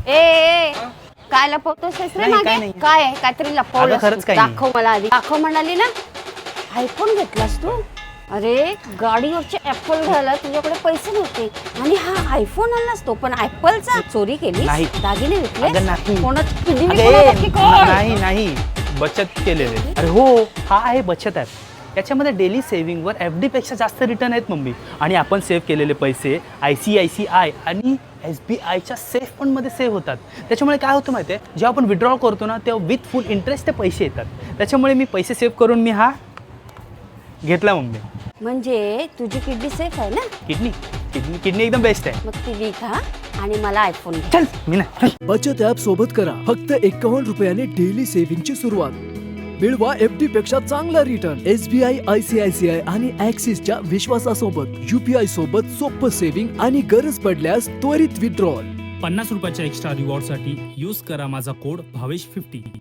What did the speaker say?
ए काय लपवतोस रे नाही, काय मागे? नाही. काय आहे? काहीतरी लपवलं. खरंच काही नाही. दाखव मला आधी. दाखव म्हणाली ना. आयफोन घेतलास तू? अरे गाडीवरचे ऍपल घ्यायला तुझ्याकडे पैसे नव्हते आणि हा आयफोन आणलास तो पण ऍपलचा. चोरी केली? नाही. दागिने विकले? अगं नाही. कोणाची नाही बचत केलेले. अरे हो, हा आहे बचत ॲप. याच्यामध्ये डेली सेव्हिंगवर FD पेक्षा जास्त रिटर्न आहेत मम्मी. आणि आपण सेव्ह केलेले पैसे ICICI आणि SBIच्या सेफ फंडमध्ये सेव्ह होतात. त्याच्यामुळे काय होतं माहिती आहे, जेव्हा आपण विड्रॉ करतो ना तेव्हा विथ फुल इंटरेस्ट ते पैसे येतात. त्याच्यामुळे मी पैसे सेव्ह करून मी हा घेतला मम्मी. म्हणजे तुझी किडनी सेफ आहे ना? किडनी एकदम बेस्ट आहे. मग ती विक हा आणि मला आयफोन घे. चल मी ना. बचत ॲप सोबत करा फक्त 51 रुपयाने डेली सेव्हिंगची सुरुवात. मिळवा FD पेक्षा चांगला रिटर्न. SBI, ICICI आणि ॲक्सिसच्या विश्वासासोबत UPI सोबत सोपं सेव्हिंग आणि गरज पडल्यास त्वरित विड्रॉल. 50 रुपयाच्या एक्स्ट्रा रिवॉर्डसाठी यूज करा माझा कोड भावेश50.